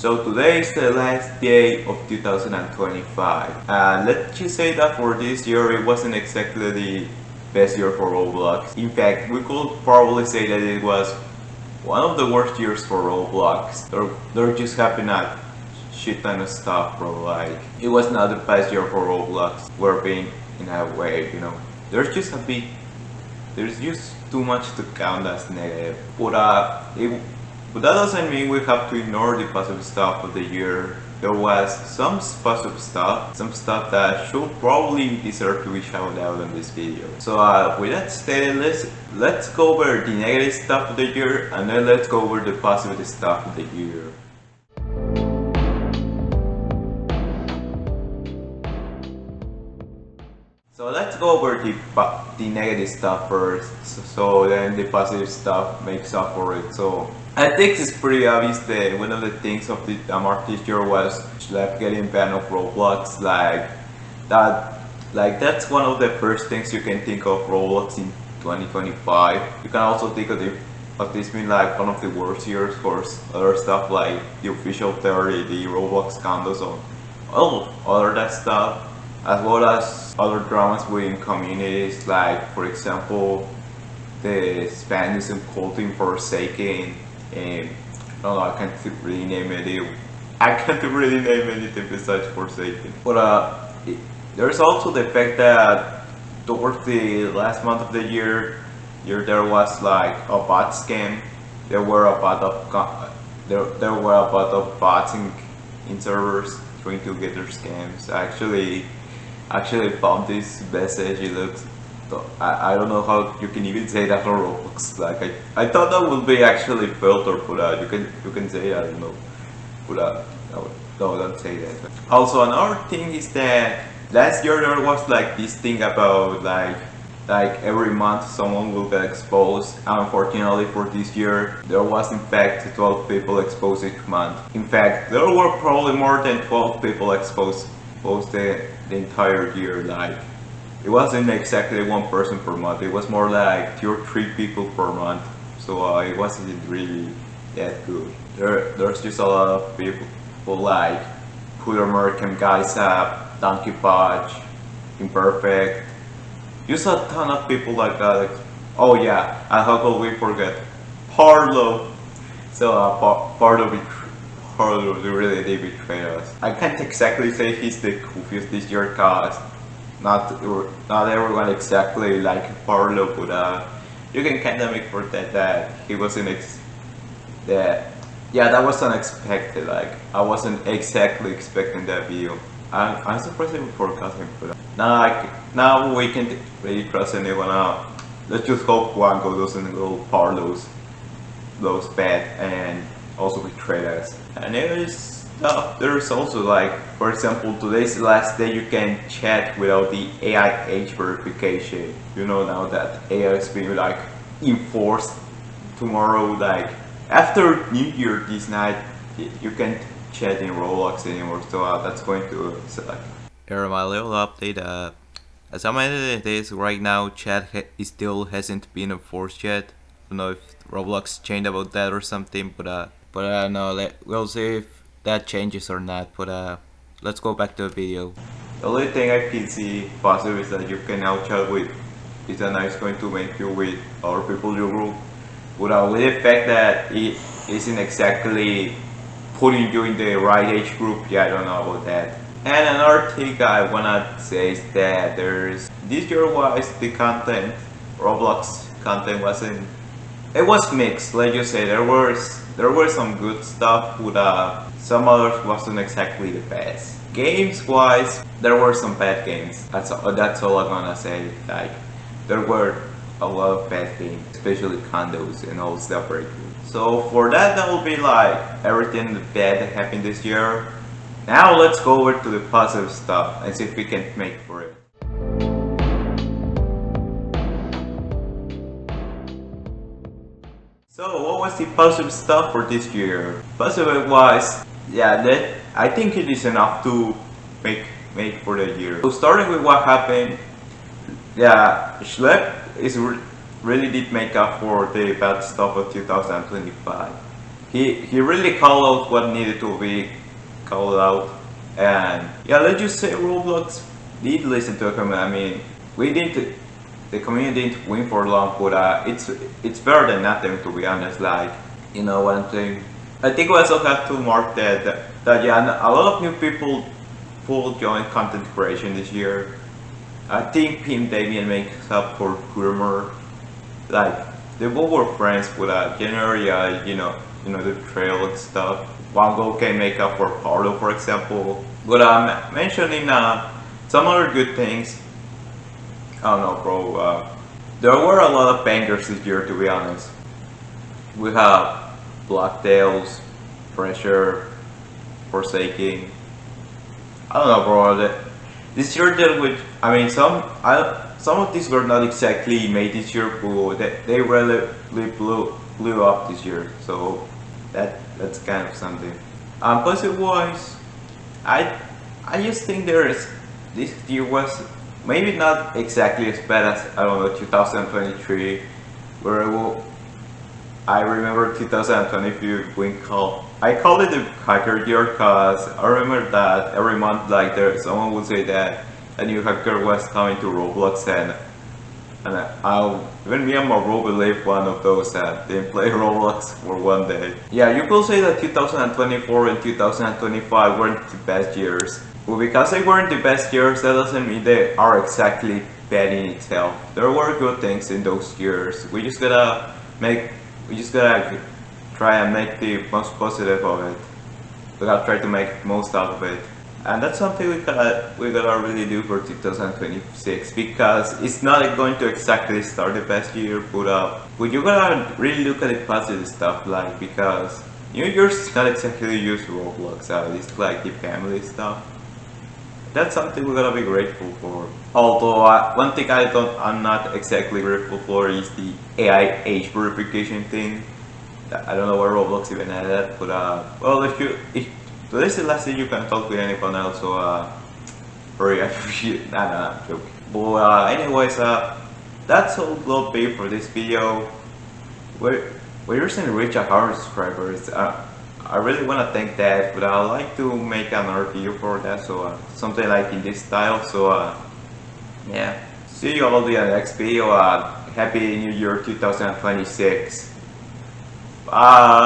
So today is the last day of 2025. Let's just say that for this year it wasn't exactly the best year for Roblox. In fact, we could probably say that it was one of the worst years for Roblox. There just happened a shit ton of stuff, bro. Like, it was not the best year for Roblox. We're being in a way, you know. There's just too much to count as negative. But that doesn't mean we have to ignore the positive stuff of the year. There was some positive stuff, some stuff that should probably deserve to be shouted out in this video. So with that stated, let's go over the negative stuff of the year, and then let's go over the positive stuff of the year. So let's go over the negative stuff first, so then the positive stuff makes up for it. So I think it's pretty obvious that one of the things of the mark this year was Schlep getting banned of Roblox. That's one of the first things you can think of Roblox in 2025. You can also think of this being like one of the worst years for other stuff like TheOfficialTeddy, the Roblox condos, or all other that stuff, as well as other dramas within communities, like for example the Spanish culting Forsaken. I don't know, I can't really name anything besides Forsaken. But there's also the fact that towards the last month of the year there was like a bot scam. There were a lot of bots in servers trying to get their scams. I actually found this message. It looks, I don't know how you can even say that on Roblox. Like I thought that would be actually filtered, but you can say I don't know. But no, don't say that. Also, another thing is that last year there was like this thing about like every month someone will get exposed. Unfortunately for this year, there was in fact 12 people exposed each month. In fact, there were probably more than 12 people exposed the entire year. Like, it wasn't exactly one person per month. It was more like 2 or 3 people per month. So it wasn't really that good. There's just a lot of people like Kool American Guys Up, Donkey Podge, Imperfect. Just a ton of people like that. Oh yeah, and how could we forget Parlo? So Parlo really did betray us. I can't exactly say he's the goofiest this year, cause not everyone exactly like Parlo, but you can kind of make for that he wasn't that was unexpected. Like, I wasn't exactly expecting that video. I'm surprised we forgot him, but now we can't really trust anyone out. Let's just hope Wango doesn't go Parlo's those bad and also betray us. And there's also, like, for example, today's the last day you can chat without the AI age verification. You know, now that AI is being like enforced tomorrow, like after New Year this night, you can't chat in Roblox anymore. So that's going to suck. Here, my little update. As I'm editing this right now, chat still hasn't been enforced yet. I don't know if Roblox changed about that or something, but no, we'll see if that changes or not. But let's go back to the video. The only thing I can see positive is that you can now chat with. It's going to make you with other people in your group. But with the fact that it isn't exactly putting you in the right age group, yeah, I don't know about that. And another thing I wanna say is that this year wise the content, Roblox content it was mixed. Let's just say there were some good stuff, but some others wasn't exactly the best. Games wise, there were some bad games. That's all I'm gonna say. Like, there were a lot of bad games, especially condos and all stuff right here. So for that will be like everything bad that happened this year. Now let's go over to the positive stuff and see if we can make for it. So what was the positive stuff for this year? Positive was, yeah, I think it is enough to make for the year. So starting with what happened, yeah, Schlep really did make up for the bad stuff of 2025. he really called out what needed to be called out, and yeah, let's just say Roblox did listen to him. I mean, we didn't, the community didn't win for long, but it's better than nothing, to be honest. Like, you know what I'm saying. I think we also have to mark that yeah, a lot of new people will join content creation this year. I think Pim Damien makes up for Kurmer. Like, they both were friends, but generally, the trail and stuff. Wango can make up for Pardo, for example. But mentioning some other good things. I don't know, bro. There were a lot of bangers this year, to be honest. We have Blacktails, Pressure, Forsaking. I don't know, bro. This year dealt with. I mean, some of these were not exactly made this year, but they really blew up this year. So that's kind of something. Puzzle wise, I just think this year was maybe not exactly as bad as, I don't know, 2023, where I remember 2023 when I called it the hacker year because I remember that every month, like, someone would say that a new hacker was coming to Roblox, and even me and my bro believe one of those that didn't play Roblox for one day. Yeah, you could say that 2024 and 2025 weren't the best years. But because they weren't the best years, that doesn't mean they are exactly bad in itself. There were good things in those years. We just gotta try and make the most positive of it. We gotta try to make the most out of it. And that's something we gotta really do for 2026, because it's not going to exactly start the best year, but you gotta really look at the positive stuff, like, because New Year's is not exactly just Roblox, it's like the family stuff. That's something we gotta be grateful for. Although one thing I'm not exactly grateful for is the AI age verification thing. I don't know where Roblox even had that, but well, if today's the last day you can talk with anyone else, so very appreciate. Nah, I'm joking. But anyways, that's all will be for this video. We're recently reached 100 subscribers. I really want to thank that, but I'd like to make another video for that, so something like in this style. So yeah, see you all in the next video. Happy New Year 2026. Bye.